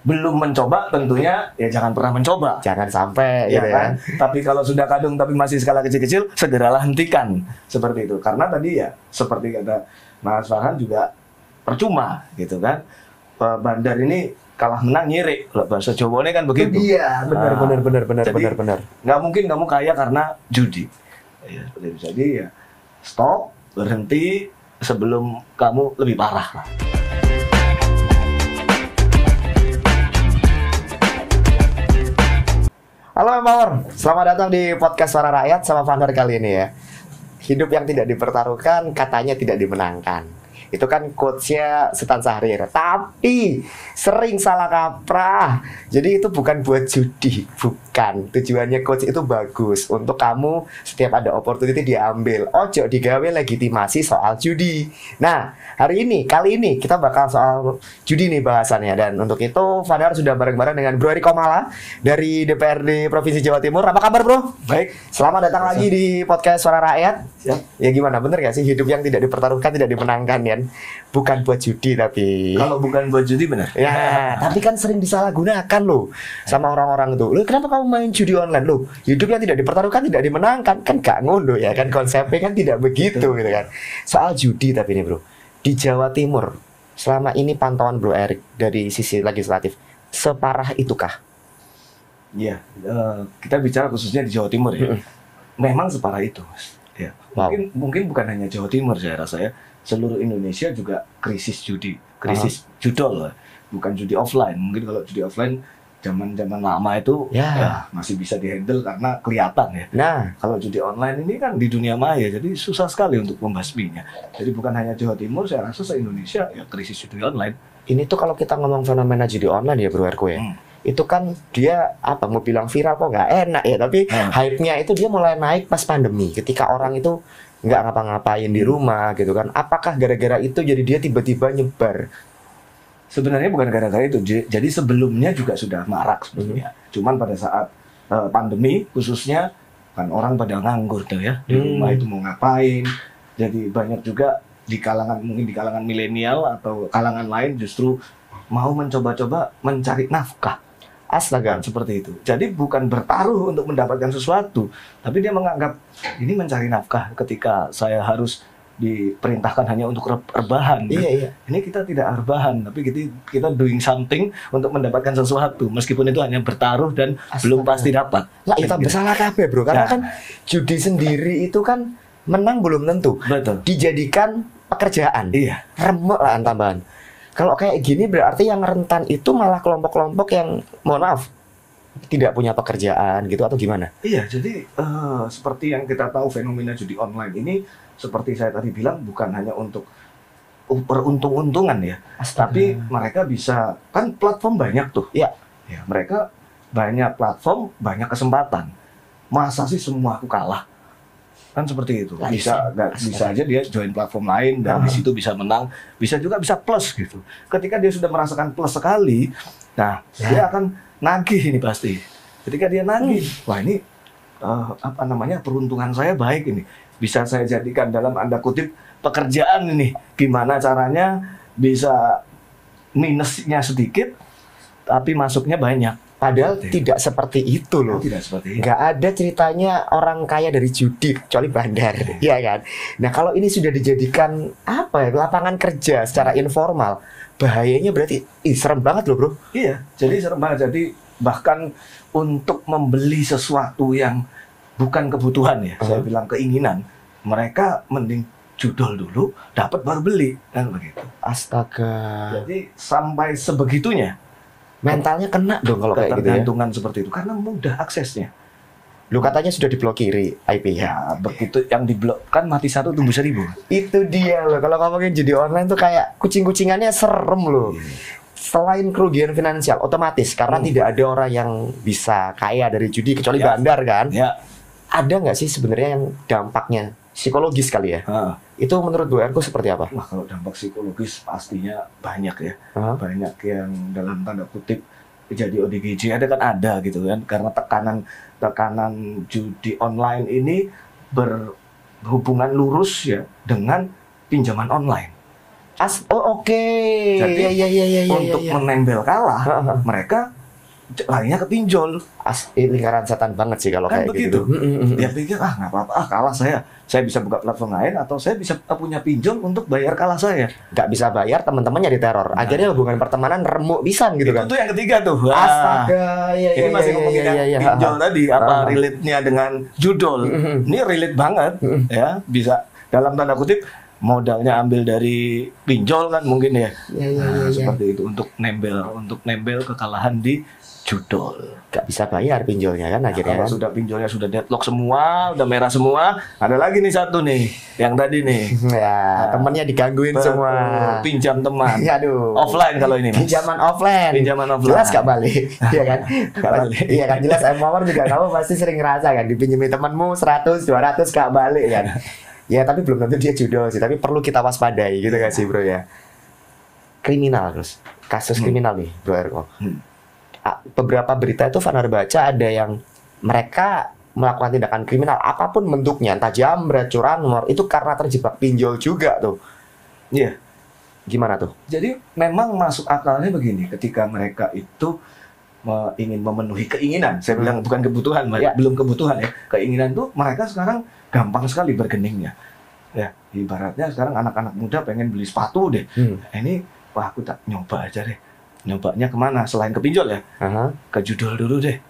belum mencoba tentunya ya jangan pernah mencoba. Jangan sampai Ya gitu kan? ya. Tapi kalau sudah kadung tapi masih skala kecil-kecil, segeralah hentikan seperti itu. Karena tadi ya seperti kata Mas Farhan juga percuma gitu kan. Bandar ini kalah menang nyirik. Kalau bahasa Jawa ini kan begitu. Iya, benar. Jadi, nggak mungkin kamu kaya karena judi. Ya, seperti itu. Jadi ya stop, berhenti sebelum kamu lebih parah lah. Halo Empower, selamat datang di podcast Suara Rakyat sama Vander kali ini ya. Hidup yang tidak dipertaruhkan katanya tidak dimenangkan. Itu kan quotes-nya Sultan Syahrir. Tapi sering salah kaprah. Jadi itu bukan buat judi, bukan. Tujuannya quotes itu bagus untuk kamu setiap ada opportunity diambil. Ojo digawe legitimasi soal judi. Nah, kali ini kita bakal soal judi nih bahasannya. Dan untuk itu Fadar sudah bareng-bareng dengan Bro Eri Komala dari DPRD Provinsi Jawa Timur. Apa kabar Bro? Baik. Selamat datang lagi di podcast Suara Rakyat. Siap. Ya gimana, bener gak sih hidup yang tidak dipertaruhkan tidak dimenangkan ya? Bukan buat judi tapi Kalau bukan buat judi benar. ya, tapi kan sering disalahgunakan loh sama orang-orang tuh. Loh, kenapa kamu main judi online loh? Hidup yang tidak dipertaruhkan tidak dimenangkan. Kan gak ngono ya kan, konsepnya kan tidak begitu gitu kan. Soal judi tapi ini Bro, di Jawa Timur selama ini pantauan Bro Erik dari sisi legislatif separah itukah? Iya, kita bicara khususnya di Jawa Timur ya. Memang separah itu, Mas. Ya. Wow. Mungkin bukan hanya Jawa Timur saya rasa ya. Seluruh Indonesia juga krisis judi, krisis judol lah. Bukan judi offline. Mungkin kalau judi offline zaman-zaman lama itu Ya. masih bisa dihandle karena kelihatan ya. Nah, Kalau judi online ini kan di dunia maya, jadi susah sekali untuk membasminya. Jadi bukan hanya Jawa Timur, saya rasa se-Indonesia ya krisis judi online. ini tuh kalau kita ngomong fenomena judi online ya Bro Erko ya. Itu kan dia apa mau bilang viral kok nggak enak ya, tapi hype-nya itu dia mulai naik pas pandemi ketika orang itu nggak ngapa-ngapain di rumah gitu kan. Apakah gara-gara itu jadi dia tiba-tiba nyebar? Sebenarnya bukan gara-gara itu, jadi sebelumnya juga sudah marak sebetulnya. Cuman pada saat pandemi khususnya kan orang pada nganggur tuh ya, di rumah itu mau ngapain. Jadi banyak juga di kalangan mungkin di kalangan milenial atau kalangan lain justru mau mencoba-coba mencari nafkah. Astaga. Seperti itu. Jadi bukan bertaruh untuk mendapatkan sesuatu, tapi dia menganggap ini mencari nafkah ketika saya harus diperintahkan hanya untuk rebahan. Iya. Ini kita tidak rebahan, tapi kita doing something untuk mendapatkan sesuatu, meskipun itu hanya bertaruh dan belum pasti dapat. Lah itu bersalah kabeh Bro, karena Ya. kan judi sendiri itu kan menang belum tentu. Betul. Dijadikan pekerjaan. Iya. Remuk lah tambahan. Kalau kayak gini berarti yang rentan itu malah kelompok-kelompok yang mohon maaf tidak punya pekerjaan gitu atau gimana? Iya, jadi seperti yang kita tahu fenomena judi online ini, seperti saya tadi bilang bukan hanya untuk peruntung-untungan ya, tapi mereka bisa kan platform banyak tuh. Ya. Ya, mereka banyak platform, banyak kesempatan. Masa sih semua aku kalah? Kan seperti itu. Bisa aja dia join platform lain dan di situ bisa menang, bisa juga bisa plus gitu. Ketika dia sudah merasakan plus sekali, nah dia akan nagih ini pasti. Ketika dia nagih, wah ini peruntungan saya baik ini. Bisa saya jadikan dalam anda kutip pekerjaan ini. Gimana caranya bisa minusnya sedikit, tapi masuknya banyak. Padahal tidak seperti itu loh. Tidak seperti itu. Nggak ada ceritanya orang kaya dari judi kecuali bandar, ya kan? Nah kalau ini sudah dijadikan apa ya, lapangan kerja secara informal, bahayanya berarti serem banget loh Bro. Iya, jadi serem banget. Jadi bahkan untuk membeli sesuatu yang bukan kebutuhan ya, saya bilang keinginan, mereka mending judol dulu, dapat baru beli, kan begitu. Astaga. Jadi sampai sebegitunya. Mentalnya kena dong kalau kayak gitu ya. Ketergantungan seperti itu karena mudah aksesnya. Lu katanya sudah diblokiri IP-nya. Ya begitu yang diblok kan mati satu tumbuh 1000. Itu dia loh. Kalau ngomongin judi online tuh kayak kucing-kucingannya serem loh. Selain kerugian finansial otomatis karena tidak ada orang yang bisa kaya dari judi kecuali bandar kan. Ya. Ada nggak sih sebenarnya yang dampaknya psikologis kali ya? Itu menurut Bu Erko seperti apa? Wah, kalau dampak psikologis pastinya banyak ya. Banyak yang dalam tanda kutip jadi ODGJ ada gitu kan, karena tekanan judi online ini berhubungan lurus ya dengan pinjaman online. Oke. Jadi Iya, untuk menembel kalah, mereka larinya ke pinjol. Lingkaran setan banget sih kalau Kan kayak begitu. gitu. Dia pikir nggak apa-apa, kalah saya bisa buka platform lain atau saya bisa punya pinjol untuk bayar kalah saya. Nggak bisa bayar, teman-temannya diteror. Akhirnya hubungan pertemanan remuk pisan gitu kan. Itu yang ketiga tuh. Wah, Astaga, ini masih ngomongin yang pinjol tadi, apa relate-nya dengan judul. Ini relate banget, ya. Bisa dalam tanda kutip modalnya ambil dari pinjol kan mungkin ya. Seperti itu untuk nembel kekalahan di judul. Gak bisa bayar pinjolnya kan akhirnya. Kalau sudah pinjolnya sudah deadlock semua, udah merah semua, ada lagi nih satu nih, yang tadi nih. Ya, temennya digangguin semua. Pinjam teman. Aduh. Offline kalau ini, Mas. Pinjaman offline. Jelas gak balik. Iya kan? Gak balik. Iya kan, jelas Mawar juga kamu pasti sering ngerasa kan dipinjemin temanmu 100, 200 gak balik kan. Ya, tapi belum tentu dia judul sih, tapi perlu kita waspadai gitu kan sih, Bro ya. Kriminal terus. Kasus kriminal nih, Bro Erko. Beberapa berita itu Vanar baca ada yang mereka melakukan tindakan kriminal apapun bentuknya, entah jambret, curanmor, itu karena terjebak pinjol juga tuh. Iya. Gimana tuh? Jadi memang masuk akalnya begini, ketika mereka itu ingin memenuhi keinginan, saya bilang bukan kebutuhan, belum kebutuhan ya, keinginan tuh mereka sekarang gampang sekali bergeningnya. Ya, ibaratnya sekarang anak-anak muda pengen beli sepatu deh. Ini, wah aku tak nyoba aja deh. Nyobanya kemana? Selain ke pinjol ya? Ke judul dulu deh.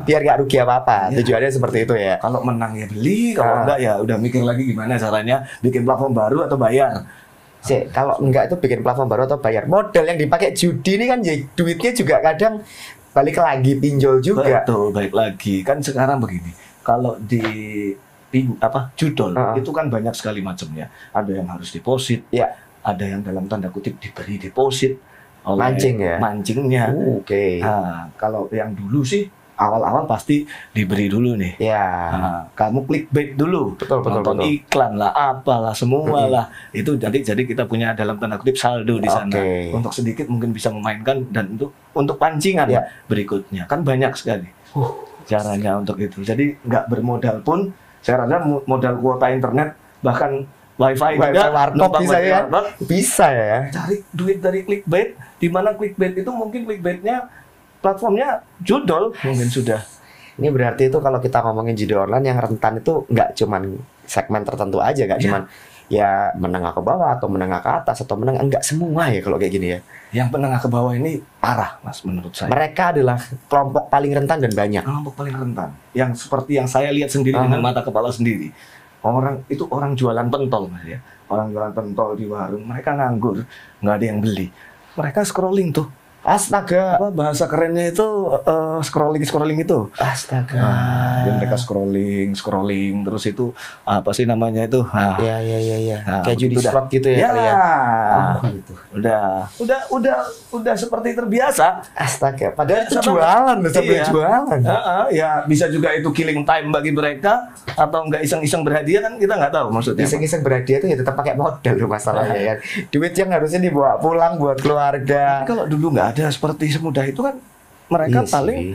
Biar gak rugi apa-apa. Tujuannya seperti itu ya. Kalau menang ya beli, kalau enggak ya udah mikir lagi gimana caranya bikin platform baru atau bayar. Kalau enggak itu bikin platform baru atau bayar. Model yang dipakai judi ini kan ya, duitnya juga kadang balik lagi pinjol juga. Betul, balik lagi. Kan sekarang begini. Kalau di judul itu kan banyak sekali macamnya. Ada yang harus deposit. Ya. Ada yang dalam tanda kutip diberi deposit. Mancingnya. Oke. Nah, kalau yang dulu sih awal-awal pasti diberi dulu nih. Ya. Nah, kamu clickbait dulu. Betul. Iklan lah, apalah, semua lah. Itu jadi kita punya dalam tanda kutip saldo di sana. Untuk sedikit mungkin bisa memainkan dan untuk pancingan berikutnya. Kan banyak sekali caranya untuk itu. Jadi nggak bermodal pun, saya rasa modal kuota internet bahkan Wifi juga, warkop bisa ya. Cari duit dari clickbait, di mana clickbait itu mungkin clickbaitnya platformnya judul mungkin sudah. Ini berarti itu kalau kita ngomongin judi online yang rentan itu nggak cuman segmen tertentu aja, nggak cuman ya menengah ke bawah atau menengah ke atas atau menengah, enggak semua ya kalau kayak gini ya. Yang menengah ke bawah ini parah, Mas, menurut saya. Mereka adalah kelompok paling rentan dan banyak. Kelompok paling rentan. Yang seperti yang saya lihat sendiri dengan mata kepala sendiri. Orang jualan pentol, Mas ya. Orang jualan pentol di warung, mereka nganggur, nggak ada yang beli. Mereka scrolling tuh. Astaga. Bahasa kerennya itu scrolling itu. Astaga. Jadi mereka scrolling terus itu apa sih namanya itu? Iya. Kayak judi slot gitu ya. Gitu. Udah seperti terbiasa. Astaga. Padahal itu jualan, jualan. Ya bisa juga itu killing time bagi mereka atau enggak iseng-iseng berhadiah kan kita nggak tahu maksudnya. Iseng-iseng berhadiah itu ya tetap pakai modal loh masalahnya ya. Duit yang harusnya dibawa pulang buat keluarga. Tapi kalau dulu nggak ada seperti semudah itu kan mereka paling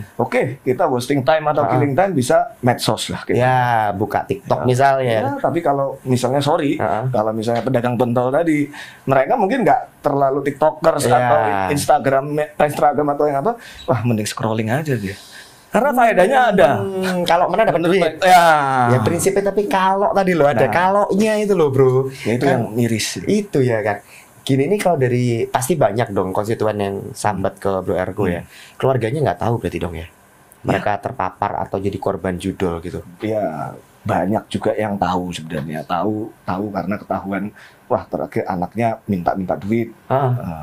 kita wasting time atau killing time bisa medsos lah kita. Ya buka TikTok misalnya. Tapi kalau misalnya kalau misalnya pedagang pentol tadi mereka mungkin nggak terlalu tiktokers atau Instagram atau yang apa, wah mending scrolling aja dia. Karena faedahnya ada. Kalau mana dapat duit. Ya prinsipnya, tapi kalau tadi lo ada kaloknya itu loh, Bro. Ya, itu kan, yang miris. Itu ya kan. Gini nih, kalau dari pasti banyak dong konstituen yang sambat ke Bro Erko ya. Keluarganya nggak tahu berarti dong ya. Mereka terpapar atau jadi korban judol gitu. Ya, banyak juga yang tahu sebenarnya. Tahu karena ketahuan, wah terakhir anaknya minta duit.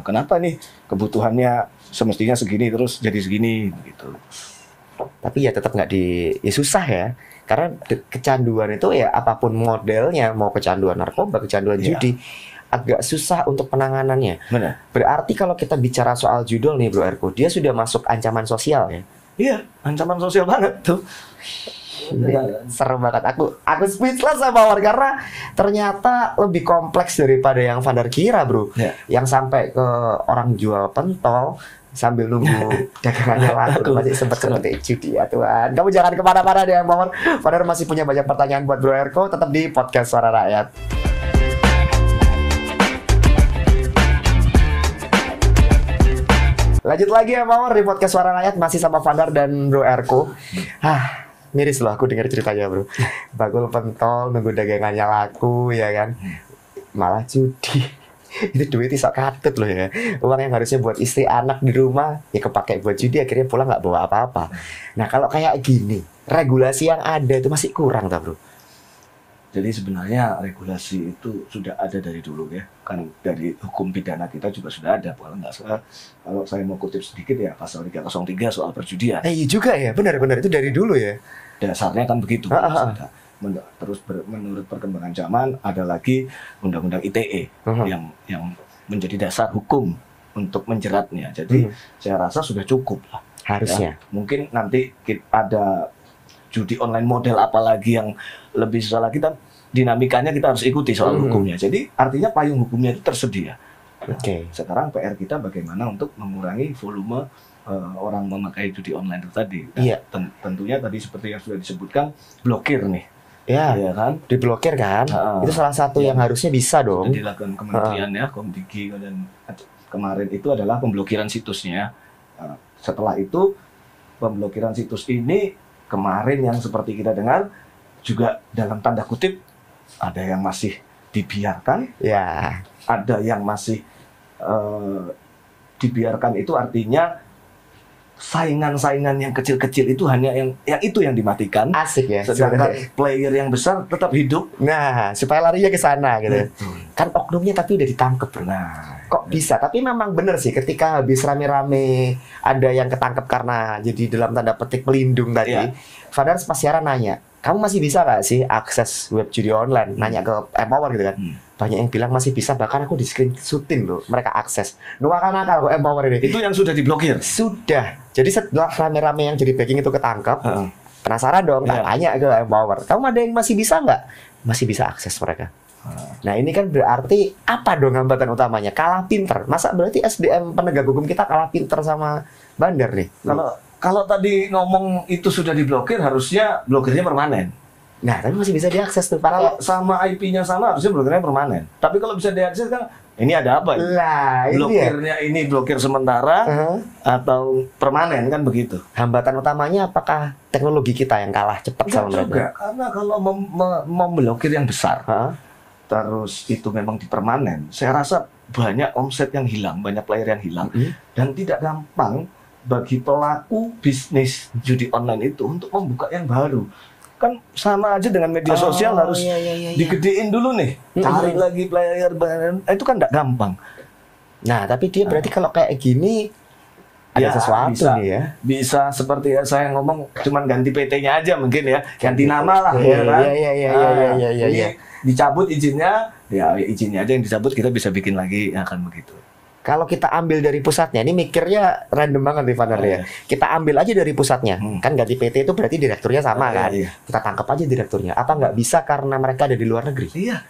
Kenapa nih kebutuhannya semestinya segini terus jadi segini gitu. Tapi ya tetap nggak ya susah ya. Karena kecanduan itu ya apapun modelnya, mau kecanduan narkoba, kecanduan judi, agak susah untuk penanganannya. Benar. Berarti kalau kita bicara soal judul nih Bro Erko, dia sudah masuk ancaman sosial ya? Iya, ancaman sosial banget tuh. Serem banget. Aku speechless sama Mawar karena ternyata lebih kompleks daripada yang Vanar kira, Bro. Yang sampai ke orang jual pentol sambil nunggu dagangannya laku masih seperti judi ya Tuhan. Kamu jangan kemana-mana deh Mawar. Vanar masih punya banyak pertanyaan buat Bro Erko. Tetap di podcast Suara Rakyat. Lanjut lagi ya Power di podcast Suara Rakyat masih sama Vandar dan Bro Erko. Miris loh aku dengar ceritanya Bro. Bakul pentol nunggu dagangannya laku ya kan. Malah judi. Itu duit iso katut loh ya. Uang yang harusnya buat istri anak di rumah ya kepake buat judi, akhirnya pulang nggak bawa apa-apa. Nah kalau kayak gini, regulasi yang ada itu masih kurang tak Bro? Jadi sebenarnya regulasi itu sudah ada dari dulu ya, kan dari hukum pidana kita juga sudah ada. Kalau nggak salah, kalau saya mau kutip sedikit ya, pasal 303 soal perjudian. Iya juga ya, benar-benar itu dari dulu ya. Dasarnya kan begitu. Terus menurut perkembangan zaman ada lagi Undang-Undang ITE yang menjadi dasar hukum untuk menjeratnya. Jadi saya rasa sudah cukup lah. Harusnya. Ya, mungkin nanti ada judi online model apalagi yang lebih susah lagi, dan dinamikanya kita harus ikuti soal hukumnya. Jadi artinya payung hukumnya itu tersedia. Oke. Sekarang PR kita bagaimana untuk mengurangi volume orang memakai judi online itu tadi. Iya. Tentunya tadi seperti yang sudah disebutkan, blokir nih. Ya, ya kan? Diblokir kan? Itu salah satu yang harusnya bisa dong. Sudah dilakukan kementerian ya, Komdigi, dan kemarin itu adalah pemblokiran situsnya. Setelah itu pemblokiran situs ini kemarin yang seperti kita dengar juga dalam tanda kutip ada yang masih dibiarkan, ya, ada yang masih dibiarkan, itu artinya saingan-saingan yang kecil-kecil itu hanya yang itu yang dimatikan. Asik ya. Sedangkan player yang besar tetap hidup. Nah, supaya larinya ke sana gitu. Betul. Kan oknumnya tapi udah ditangkep. Nah, kok bisa? Tapi memang bener sih ketika habis rame-rame ada yang ketangkep karena jadi dalam tanda petik pelindung tadi. Iya. Fadar pas siaran nanya, kamu masih bisa nggak sih akses web judi online? Nanya ke Empower gitu kan. Banyak yang bilang masih bisa, bahkan aku di screenshotin loh mereka akses. Nuakan akal kok Empower ini. Itu yang sudah diblokir? Sudah. Jadi setelah rame-rame yang jadi backing itu ketangkap, penasaran dong, tanya ke Empower, kamu ada yang masih bisa nggak? Masih bisa akses mereka. Nah ini kan berarti apa dong hambatan utamanya? Kalah pinter. Masa berarti SDM penegak hukum kita kalah pinter sama bandar nih? Kalau tadi ngomong itu sudah diblokir, harusnya blokirnya permanen. Nah, tapi masih bisa diakses tuh. Kalau sama IP-nya sama, harusnya blokirnya permanen. Tapi kalau bisa diakses kan, ini ada apa? Lah, blokirnya ini blokir sementara atau permanen kan begitu. Hambatan utamanya apakah teknologi kita yang kalah cepat sama mereka? Juga, karena kalau memblokir yang besar, terus itu memang dipermanen, saya rasa banyak omset yang hilang, banyak player yang hilang, dan tidak gampang bagi pelaku bisnis judi online itu untuk membuka yang baru. Kan sama aja dengan media sosial, harus digedein dulu nih, cari lagi player baru, itu kan tidak gampang. Nah, tapi dia berarti kalau kayak gini ada sesuatu bisa, nih ya. Bisa seperti ya saya ngomong, cuman ganti PT-nya aja mungkin ya, ganti nama lah ya kan. Iya. Dicabut izinnya, ya izinnya aja yang dicabut, kita bisa bikin lagi, akan begitu. Kalau kita ambil dari pusatnya, ini mikirnya random banget nih Vander ya. Kita ambil aja dari pusatnya, kan ganti PT itu berarti direkturnya sama kan. Kita tangkap aja direkturnya. Apa nggak bisa karena mereka ada di luar negeri? Iya.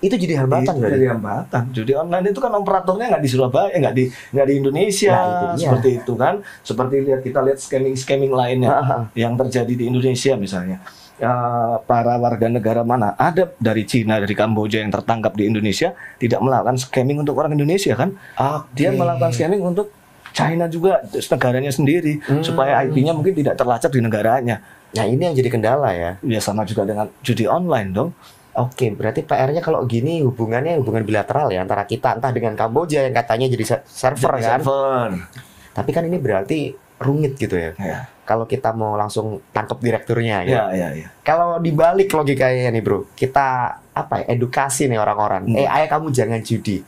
Itu jadi hambatan. Itu jadi hambatan. Judi online itu kan operatornya nggak di Surabaya, nggak di Indonesia, seperti itu kan. Seperti kita lihat scamming lainnya yang terjadi di Indonesia misalnya. Para warga negara mana ada dari Cina, dari Kamboja yang tertangkap di Indonesia tidak melakukan scamming untuk orang Indonesia kan? Dia melakukan scamming untuk China juga, negaranya sendiri, supaya IP-nya mungkin tidak terlacak di negaranya. Nah ini yang jadi kendala ya. Ya sama juga dengan judi online dong. Oke, berarti PR-nya kalau gini hubungan bilateral ya antara kita, entah dengan Kamboja yang katanya jadi server kan. Tapi kan ini berarti rumit gitu ya. Kalau kita mau langsung tangkap direkturnya ya. Kalau dibalik logikanya nih bro, kita edukasi nih orang-orang. Ayo kamu jangan judi.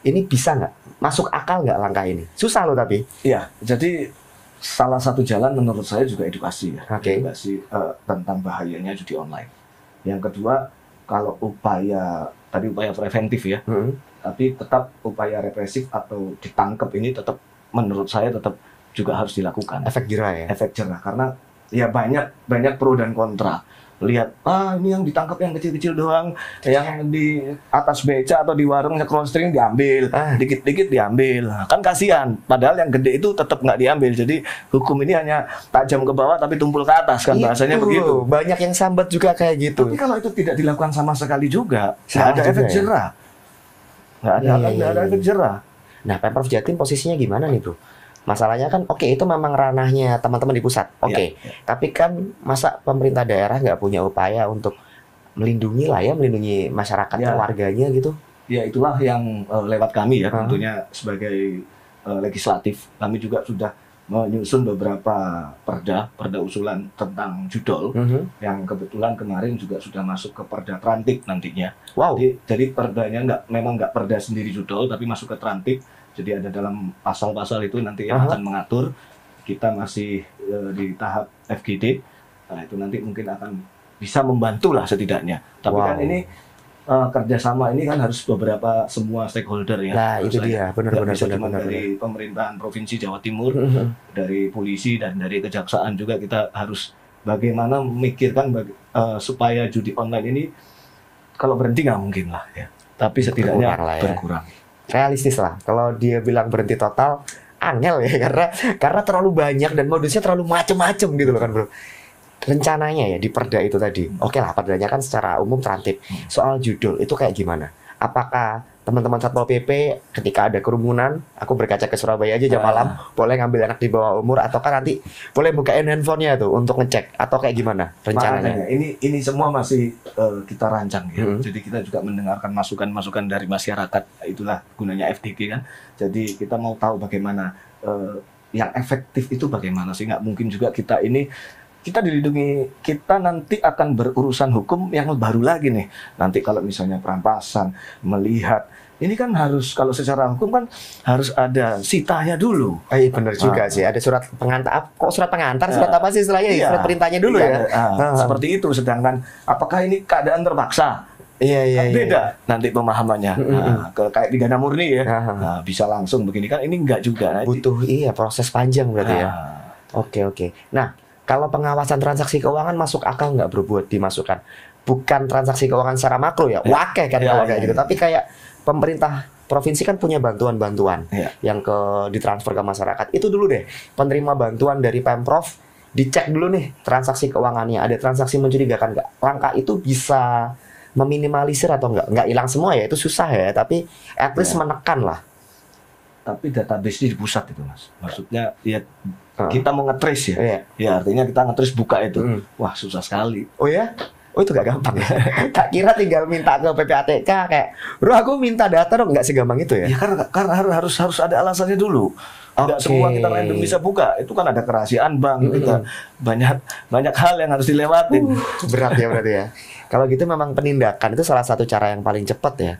Ini bisa nggak? Masuk akal nggak langkah ini? Susah loh tapi. Iya, jadi salah satu jalan menurut saya juga edukasi ya. Edukasi tentang bahayanya judi online. Yang kedua, kalau upaya preventif ya, tapi tetap upaya represif atau ditangkap ini tetap menurut saya tetap juga harus dilakukan. Efek jerah ya. Efek jerah karena ya banyak pro dan kontra. Lihat, ini yang ditangkap yang kecil-kecil doang, yang di atas beca atau di warung scroll string diambil, dikit-dikit diambil. Kan kasihan. Padahal yang gede itu tetap nggak diambil. Jadi hukum ini hanya tajam ke bawah tapi tumpul ke atas kan bahasanya begitu. Banyak yang sambat juga kayak gitu. Tapi kalau itu tidak dilakukan sama sekali juga, nggak ada efek jerah. Nggak ada efek jerah. Nah, Pemprov Jatim posisinya gimana nih bro? Masalahnya kan, oke, itu memang ranahnya teman-teman di pusat, oke. Tapi kan masa pemerintah daerah nggak punya upaya untuk melindungi masyarakatnya, warganya gitu? Ya itulah yang lewat kami ya, tentunya sebagai legislatif, kami juga sudah menyusun beberapa perda usulan tentang judol yang kebetulan kemarin juga sudah masuk ke perda Trantik nantinya. Wow. Jadi perdanya memang nggak perda sendiri judol, tapi masuk ke Trantik. Jadi ada dalam pasal-pasal itu nanti yang akan mengatur. Kita masih di tahap FGD. Nah itu nanti mungkin akan bisa membantu lah setidaknya. Tapi kan ini kerjasama ini kan harus beberapa semua stakeholder ya. Nah itu dia, benar-benar. Dari pemerintahan Provinsi Jawa Timur, dari polisi dan dari kejaksaan juga kita harus bagaimana memikirkan supaya judi online ini kalau berhenti nggak mungkin lah ya. Tapi setidaknya berkurang. Realistis lah. Kalau dia bilang berhenti total, angel ya karena terlalu banyak dan modusnya terlalu macem-macem gitu loh kan bro. Rencananya ya di perda itu tadi, oke lah perdanya kan secara umum terantip. Soal judul itu kayak gimana? Apakah teman-teman Satpol PP ketika ada kerumunan, aku berkaca ke Surabaya aja jam malam, boleh ngambil anak di bawah umur, atau kan nanti boleh bukain handphonenya tuh untuk ngecek, atau kayak gimana rencananya? Ini semua masih kita rancang ya. Jadi kita juga mendengarkan masukan-masukan dari masyarakat, itulah gunanya FDG kan. Jadi kita mau tahu bagaimana yang efektif itu bagaimana, sih nggak mungkin juga kita dilindungi, kita nanti akan berurusan hukum yang baru lagi nih. Nanti kalau misalnya perampasan, melihat, ini kan harus, kalau secara hukum kan harus ada sitanya dulu. Iya benar juga sih, ada surat pengantar, kok surat pengantar, surat apa sih istilahnya? Surat perintahnya dulu ya. Seperti itu, sedangkan apakah ini keadaan terpaksa? Iya. Beda nanti pemahamannya. Kayak pidana murni ya. Bisa langsung begini kan, ini enggak juga. Butuh proses panjang berarti ya. Oke. Nah, kalau pengawasan transaksi keuangan masuk akal nggak bro buat dimasukkan? Bukan transaksi keuangan secara makro ya, wakil kan kalau kayak gitu. Tapi kayak pemerintah provinsi kan punya bantuan-bantuan yang ditransfer ke masyarakat. Itu dulu deh, penerima bantuan dari Pemprov, dicek dulu nih transaksi keuangannya. Ada transaksi mencurigakan nggak? Langkah itu bisa meminimalisir atau nggak? Nggak hilang semua ya, itu susah ya. Tapi at least menekan lah. Tapi database di pusat itu mas. Maksudnya ya kita mau nge-trace ya. Ya artinya kita nge-trace buka itu. Wah susah sekali. Oh ya? Oh itu gak gampang ya? Tak kira tinggal minta ke PPATK kayak, bro aku minta data dong, nggak segampang itu ya? Ya karena harus ada alasannya dulu. Tidak semua kita random bisa buka. Itu kan ada kerahasiaan bank, kita banyak hal yang harus dilewatin. Berat ya berarti ya. Kalau gitu memang penindakan itu salah satu cara yang paling cepat ya.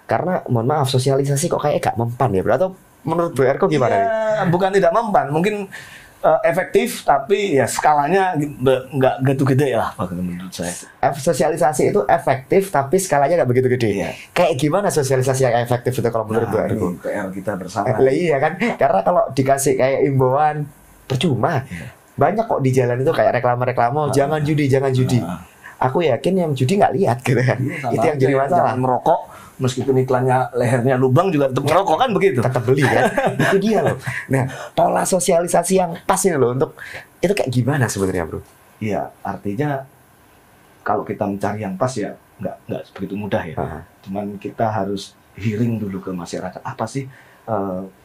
Karena mohon maaf sosialisasi kok kayak gak mempan ya bro. Atau menurut Bro Erko gimana? Bukan tidak mempan, mungkin efektif tapi ya skalanya nggak gitu gede lah menurut saya. Sosialisasi itu efektif tapi skalanya nggak begitu gede. Kayak gimana sosialisasi yang efektif itu kalau menurut Bro Erko? PR kita bersama. Iya kan, karena kalau dikasih kayak imbauan percuma. Banyak kok di jalan itu kayak reklame-reklame, jangan judi. Aku yakin yang judi nggak lihat gitu kan. Itu yang jadi masalah. Jangan merokok, meskipun iklannya lehernya lubang juga tetap ngerokok kan begitu. Tetap beli kan. Itu dia loh. Nah, pola sosialisasi yang pas ini loh untuk itu kayak gimana sebenarnya bro? Iya, artinya kalau kita mencari yang pas ya nggak begitu mudah ya. Cuman kita harus hearing dulu ke masyarakat. Apa sih?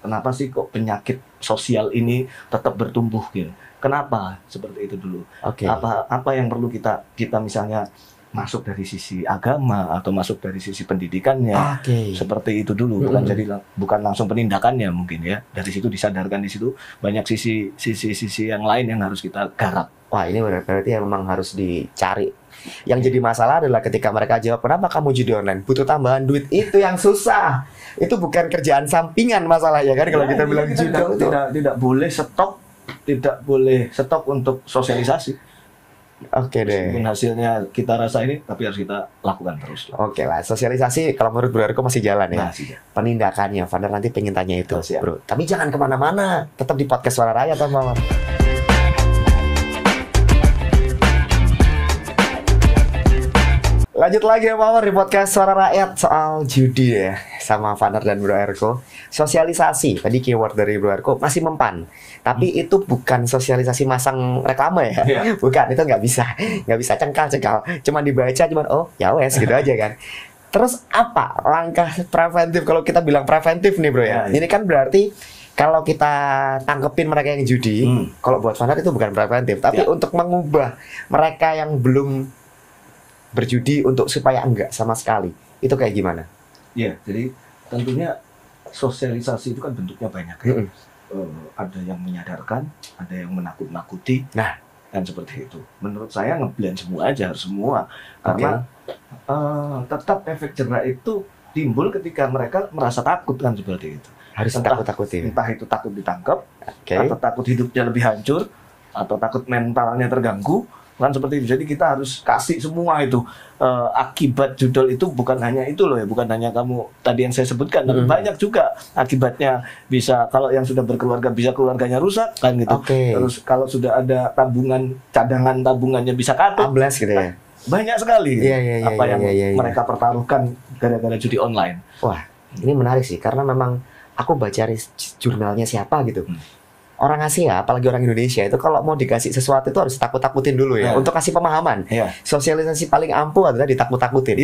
Kenapa sih kok penyakit sosial ini tetap bertumbuh gitu? Kenapa seperti itu dulu? Apa yang perlu kita misalnya masuk dari sisi agama atau masuk dari sisi pendidikannya, seperti itu dulu, bukan langsung penindakannya mungkin ya. Dari situ disadarkan, di situ banyak sisi yang lain yang harus kita garap. Wah ini berarti memang harus dicari. Yang jadi masalah adalah ketika mereka jawab kenapa kamu judi online, butuh tambahan duit, itu yang susah. Itu bukan kerjaan sampingan masalahnya kan kalau kita bilang judi itu tidak boleh stok untuk sosialisasi. Oke deh. Meskipun hasilnya kita rasa ini, tapi harus kita lakukan terus. Oke lah, sosialisasi kalau menurut Bro Erko masih jalan ya. Penindakannya, Vander nanti pengen tanya itu, bro. Tapi jangan kemana-mana, tetap di podcast Suara Rakyat, teman-teman. Lanjut lagi ya Mawar di podcast Suara Rakyat soal judi ya sama Vander dan Bro Erko. Sosialisasi, tadi keyword dari Bro Erko masih mempan. Tapi itu bukan sosialisasi masang reklame ya. Bukan, itu nggak bisa cengkal. Cuman dibaca, oh ya wes gitu aja kan. Terus apa langkah preventif kalau kita bilang preventif nih bro ya? Ini kan berarti kalau kita tangkepin mereka yang judi, kalau buat Vanar itu bukan preventif, tapi untuk mengubah mereka yang belum berjudi untuk supaya enggak sama sekali, itu kayak gimana? Ya, jadi tentunya sosialisasi itu kan bentuknya banyak ya. Ada yang menyadarkan, ada yang menakut-nakuti. Nah, dan seperti itu. Menurut saya ngeblend semua aja, harus semua. Karena tetap efek jerak itu timbul ketika mereka merasa takut kan seperti itu. Harus takut-takutin. Entah itu takut ditangkap, atau takut hidupnya lebih hancur, atau takut mentalnya terganggu, kan seperti itu. Jadi kita harus kasih semua itu. Akibat judul itu bukan hanya itu loh ya, bukan hanya kamu tadi yang saya sebutkan, tapi banyak juga akibatnya. Bisa kalau yang sudah berkeluarga bisa keluarganya rusak kan gitu. Terus kalau sudah ada tabungan, cadangan tabungannya bisa katup. Ablas gitu ya. Banyak sekali apa yang mereka pertaruhkan gara-gara judi online. Wah, ini menarik sih karena memang aku baca jurnalnya siapa gitu. Orang Asia, apalagi orang Indonesia itu kalau mau dikasih sesuatu itu harus takut-takutin dulu ya, untuk kasih pemahaman. Sosialisasi paling ampuh adalah ditakut-takutin.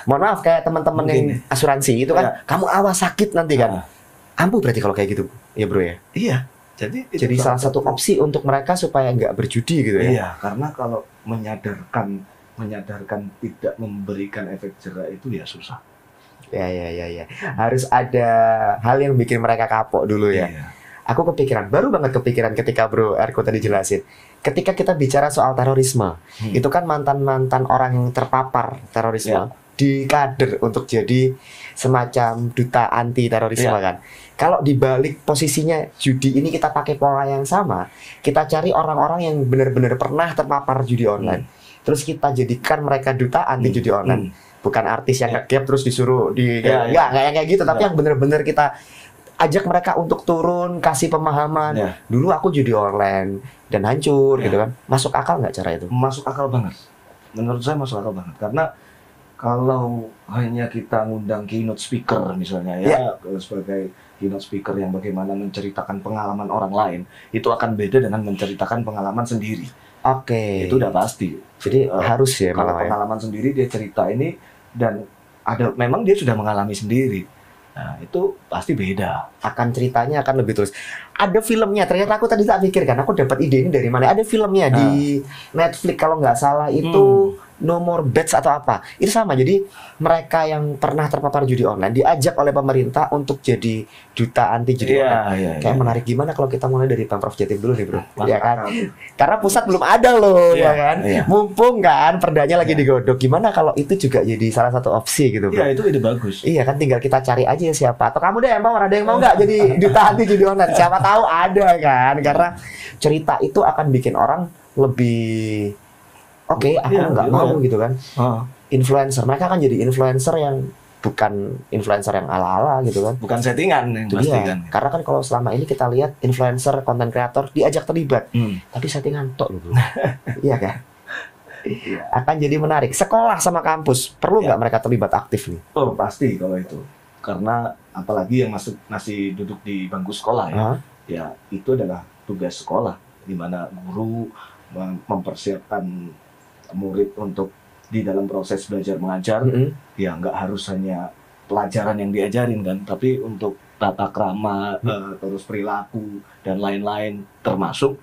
Mohon maaf kayak teman-teman yang asuransi itu kan, kamu awas sakit nanti kan. Ampuh berarti kalau kayak gitu, ya bro ya. Iya. Jadi salah satu opsi untuk mereka supaya nggak berjudi gitu ya. Iya, karena kalau menyadarkan tidak memberikan efek jerak itu ya susah. Ya. Harus ada hal yang bikin mereka kapok dulu ya. Aku baru banget kepikiran ketika Bro Erko tadi jelasin. Ketika kita bicara soal terorisme, itu kan mantan-mantan orang yang terpapar terorisme dikader untuk jadi semacam duta anti terorisme kan. Kalau dibalik posisinya judi ini kita pakai pola yang sama, kita cari orang-orang yang benar-benar pernah terpapar judi online. Terus kita jadikan mereka duta anti judi online. Bukan artis yang nge-gap terus disuruh nggak yang kayak gitu, tapi yang benar-benar kita ajak mereka untuk turun, kasih pemahaman. Dulu aku judi online dan hancur gitu kan. Masuk akal nggak cara itu? Masuk akal banget. Menurut saya masuk akal banget. Karena kalau hanya kita ngundang keynote speaker misalnya sebagai keynote speaker yang bagaimana menceritakan pengalaman orang lain, itu akan beda dengan menceritakan pengalaman sendiri. Itu udah pasti. Jadi harus ya kalau pengalaman sendiri dia cerita ini dan memang dia sudah mengalami sendiri. Nah, itu pasti beda. Akan ceritanya akan lebih terus. Ada filmnya, ternyata aku tadi tak pikirkan, aku dapat ide ini dari mana? Ada filmnya di Netflix kalau nggak salah itu No More Bets atau apa. Itu sama, jadi mereka yang pernah terpapar judi online diajak oleh pemerintah untuk jadi duta anti judi online. Kayak menarik gimana kalau kita mulai dari Pemprov Jatim dulu nih bro. Ya kan? Karena pusat belum ada loh, ya kan? Mumpung kan perdanya lagi digodok. Gimana kalau itu juga jadi salah satu opsi gitu bro? Iya, itu ide bagus. Iya kan, tinggal kita cari aja siapa. Atau kamu deh yang mau, ada yang mau nggak jadi duta anti judi online? Siapa tahu ada kan? Karena cerita itu akan bikin orang lebih aku nggak mau gitu kan. Influencer, mereka akan jadi influencer yang bukan influencer yang ala-ala gitu kan. Bukan settingan yang pasti kan. Karena kan kalau selama ini kita lihat influencer, content creator diajak terlibat, tapi settingan tok loh bro. Iya kan? Akan jadi menarik. Sekolah sama kampus perlu nggak mereka terlibat aktif nih? Oh pasti kalau itu. Karena apalagi yang masih duduk di bangku sekolah ya itu adalah tugas sekolah, di mana guru mempersiapkan murid untuk di dalam proses belajar mengajar. Ya nggak harus hanya pelajaran yang diajarin kan, tapi untuk tata krama, terus perilaku dan lain-lain, termasuk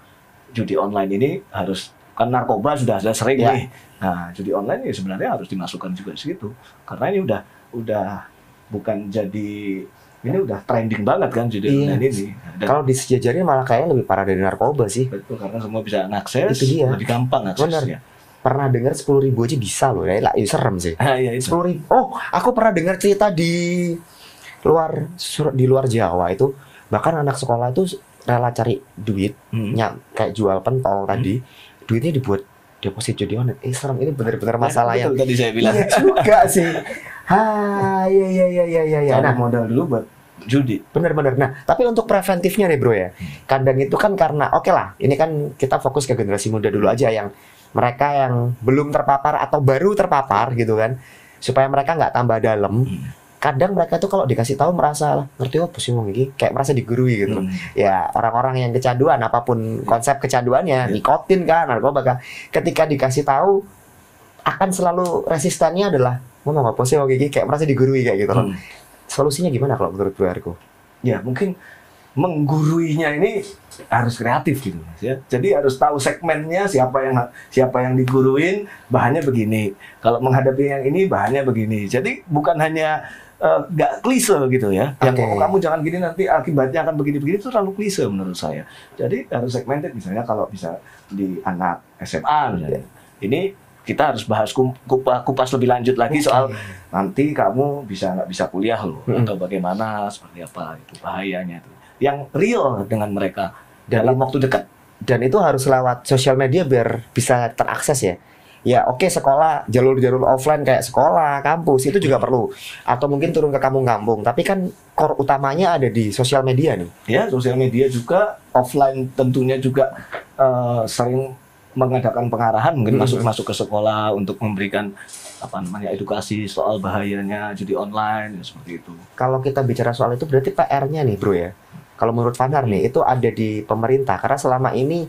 judi online ini harus, kan narkoba sudah sering nih. Nah judi online ya sebenarnya harus dimasukkan juga situ, karena ini udah bukan jadi, ini udah trending banget kan judi online ini. Kalau disejajarin malah kayaknya lebih parah dari narkoba sih. Betul, karena semua bisa akses, lebih gampang aksesnya. Pernah dengar 10.000 aja bisa loh, ya serem sih. 10.000. Oh, aku pernah dengar cerita di luar Jawa itu, bahkan anak sekolah itu rela cari duit, kayak jual pentol tadi, duitnya dibuat deposit judi online. Serem, ini benar-benar masalah yang tadi saya bilang. Iya juga sih. Iya. Nah, modal dulu buat judi. Bener-bener. Nah, tapi untuk preventifnya nih bro ya, kadang itu kan karena oke lah, ini kan kita fokus ke generasi muda dulu aja, yang mereka yang belum terpapar atau baru terpapar gitu kan, supaya mereka nggak tambah dalam. Kadang mereka tuh kalau dikasih tahu merasa ngerti apa sih ngomong ini, kayak merasa digurui gitu. Ya orang-orang yang kecanduan, apapun konsep kecanduannya, nikotin kan, narkoba kan, ketika dikasih tahu akan selalu resistannya adalah ngomong apa sih ngomong ini, kayak merasa digurui kayak gitu loh. Solusinya gimana kalau menurut Bro Erko? Ya mungkin mengguruinya ini harus kreatif gitu Mas ya. Jadi harus tahu segmennya, siapa yang diguruin, bahannya begini. Kalau menghadapi yang ini bahannya begini. Jadi bukan hanya nggak klise gitu ya. Yang kamu jangan gini nanti akibatnya akan begini-begini, itu terlalu klise menurut saya. Jadi harus segmented, misalnya kalau bisa di anak SMA misalnya. Ini kita harus bahas kupas lebih lanjut lagi soal nanti kamu nggak bisa kuliah loh, atau bagaimana, seperti apa itu bahayanya itu. Yang real dengan mereka dalam waktu dekat. Dan itu harus lewat sosial media biar bisa terakses ya. Ya oke, sekolah, jalur-jalur offline kayak sekolah, kampus itu juga perlu. Atau mungkin turun ke kampung-kampung. Tapi kan core utamanya ada di sosial media nih. Ya, sosial media juga, offline tentunya juga sering mengadakan pengarahan, mungkin masuk ke sekolah untuk memberikan edukasi soal bahayanya judi online, seperti itu. Kalau kita bicara soal itu berarti PR-nya nih bro ya. Kalau menurut Fanar nih, itu ada di pemerintah. Karena selama ini,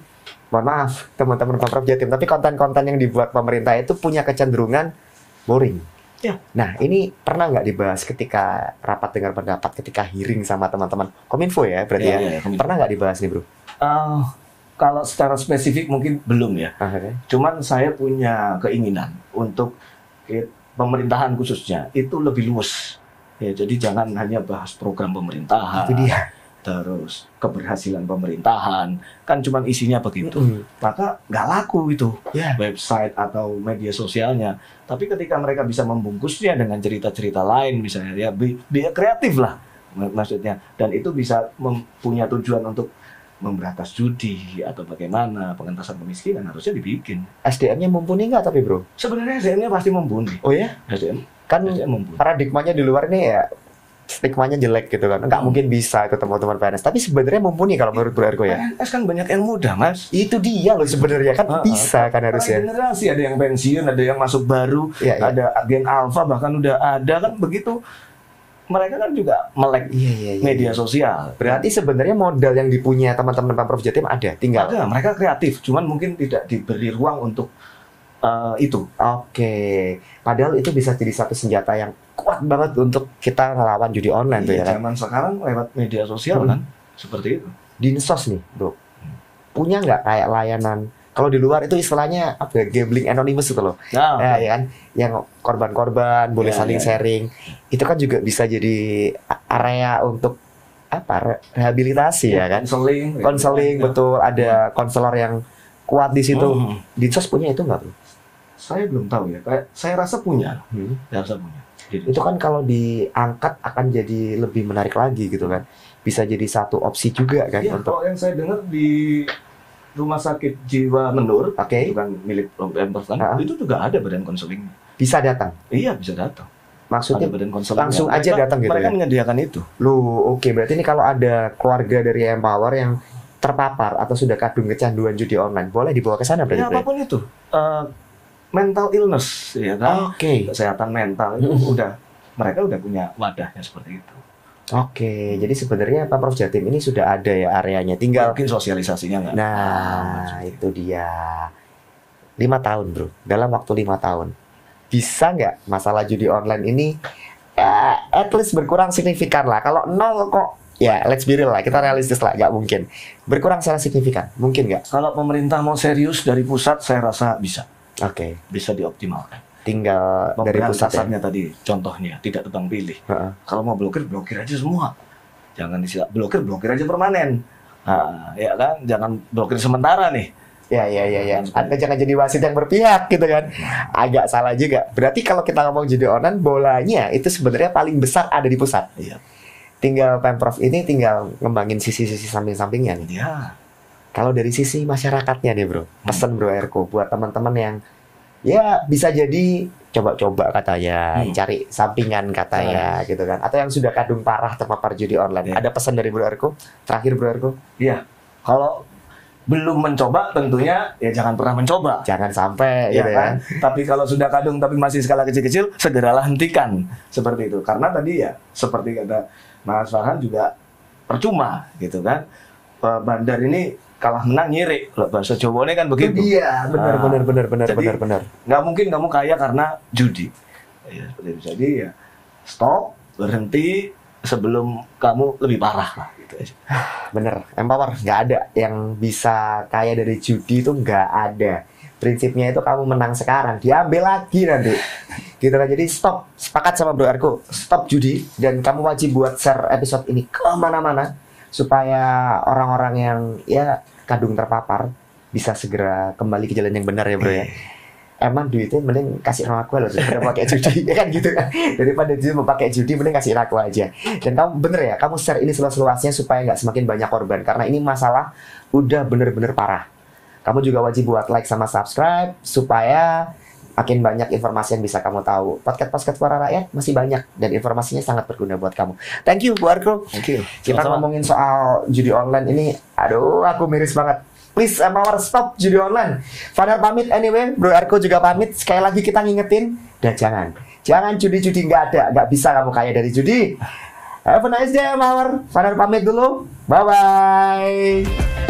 mohon maaf teman-teman Pemprov Jatim, tapi konten-konten yang dibuat pemerintah itu punya kecenderungan boring. Ya. Nah, ini pernah nggak dibahas ketika rapat dengar pendapat, ketika hearing sama teman-teman Kominfo ya, berarti ya? Pernah nggak dibahas nih bro? Kalau secara spesifik mungkin belum ya. Cuman saya punya keinginan untuk pemerintahan khususnya itu lebih luas. Ya, jadi jangan hanya bahas program pemerintahan. Itu dia. Terus keberhasilan pemerintahan, kan cuma isinya begitu. Maka nggak laku itu website atau media sosialnya. Tapi ketika mereka bisa membungkusnya dengan cerita-cerita lain, misalnya ya biar kreatif lah maksudnya, dan itu bisa punya tujuan untuk memberantas judi atau bagaimana pengentasan kemiskinan, harusnya dibikin. SDM-nya mumpuni nggak tapi bro? Sebenarnya SDM-nya pasti mumpuni. Oh ya? SDM kan mumpuni. Paradigmanya di luar nih ya stigmanya jelek gitu kan, nggak mungkin bisa ketemu teman PNS, tapi sebenarnya mumpuni kalau menurut Bro Erko ya. PNS kan banyak yang muda Mas. Itu dia loh sebenarnya kan bisa kan harusnya. Generasi ada yang pensiun, ada yang masuk baru, ada Gen Alpha bahkan udah ada kan begitu. Mereka kan juga melek media sosial. Berarti sebenarnya modal yang dipunya teman-teman Pemprov Jatim ada, tinggal. Ada, mereka kreatif, cuman mungkin tidak diberi ruang untuk itu. Oke, padahal itu bisa jadi satu senjata yang kuat banget untuk kita ngelawan judi online tuh ya kan. Zaman sekarang lewat media sosial kan, seperti itu. Dinsos nih, bro, punya nggak kayak layanan? Kalau di luar itu istilahnya apa ya, gambling anonymous itu loh, ya kan, yang korban-korban boleh saling sharing. Itu kan juga bisa jadi area untuk apa? Rehabilitasi ya kan? Konseling, betul. Ada konselor yang kuat di situ. Dinsos punya itu nggak, bro? Saya belum tahu ya. Kayak saya rasa punya. Saya rasa punya. Itu kan kalau diangkat akan jadi lebih menarik lagi gitu kan. Bisa jadi satu opsi juga kan. Iya, kalau yang saya dengar di Rumah Sakit Jiwa Menur, itu kan milik Pemprov kan, itu juga ada badan konseling. Bisa datang? Iya, bisa datang. Maksudnya badan konseling langsung aja datang gitu. Mereka menyediakan itu. Loh, oke. Berarti ini kalau ada keluarga dari Empower yang terpapar atau sudah kadung kecanduan judi online, boleh dibawa ke sana berarti? Ya, apapun itu. Mental illness ya kan, kesehatan mental itu mereka udah punya wadahnya seperti itu. Oke, jadi sebenarnya Pemprov Jatim ini sudah ada ya areanya, tinggal mungkin sosialisasinya nggak. Nah, itu dia. 5 tahun bro, dalam waktu 5 tahun bisa nggak masalah judi online ini at least berkurang signifikan lah. Kalau 0 kok ya let's be real lah, kita realistis lah, nggak mungkin berkurang secara signifikan, mungkin nggak? Kalau pemerintah mau serius dari pusat, saya rasa bisa. Bisa dioptimalkan. Tinggal dari pusatnya tadi, contohnya tidak tebang pilih. Kalau mau blokir aja semua. Jangan blokir aja permanen. Ya kan, jangan blokir sementara nih. Ya. Anda jangan jadi wasit yang berpihak gitu kan. Agak salah juga. Berarti kalau kita ngomong judi online, bolanya itu sebenarnya paling besar ada di pusat. Iya. Tinggal Pemprov ini tinggal ngembangin sisi-sisi samping-sampingnya nih. Iya. Kalau dari sisi masyarakatnya nih bro, pesan Bro Erko buat teman-teman yang ya bisa jadi coba-coba katanya, cari sampingan katanya gitu kan, atau yang sudah kadung parah terpapar judi online. Ada pesan dari Bro Erko? Terakhir Bro Erko? Iya. Kalau belum mencoba tentunya ya jangan pernah mencoba. Jangan sampai ya gitu kan. Tapi kalau sudah kadung tapi masih skala kecil-kecil, segeralah hentikan seperti itu. Karena tadi ya seperti kata Mas Farhan juga percuma gitu kan. Bandar ini kalah menang nyirik, bahasa Jawanya kan begitu. Iya, benar. Nggak mungkin kamu kaya karena judi. Ya, seperti itu. Jadi ya stop, berhenti, sebelum kamu lebih parah lah gitu aja. Bener, empower. Nggak ada yang bisa kaya dari judi itu, nggak ada. Prinsipnya itu kamu menang sekarang, diambil lagi nanti. Gitu kan, jadi stop. Sepakat sama Bro Arko, stop judi. Dan kamu wajib buat share episode ini ke mana-mana, supaya orang-orang yang ya kadung terpapar bisa segera kembali ke jalan yang benar ya Bro ya. Emang duitnya mending kasih sama aku loh daripada pakai judi, ya kan gitu kan. Daripada dia mau pakai judi, mending kasih aku aja. Dan kamu bener ya, kamu share ini seluas-luasnya supaya nggak semakin banyak korban, karena ini masalah udah bener-bener parah. Kamu juga wajib buat like sama subscribe supaya makin banyak informasi yang bisa kamu tahu. Podcast Suara Rakyat masih banyak dan informasinya sangat berguna buat kamu. Thank you Bu Arko. Thank you. Kita ngomongin soal judi online ini, aduh aku miris banget. Please empower, stop judi online. Father pamit anyway, Bro Arko juga pamit. Sekali lagi kita ngingetin, dan jangan judi-judi, nggak bisa kamu kaya dari judi. Have a nice day, empower. Father pamit dulu. Bye bye.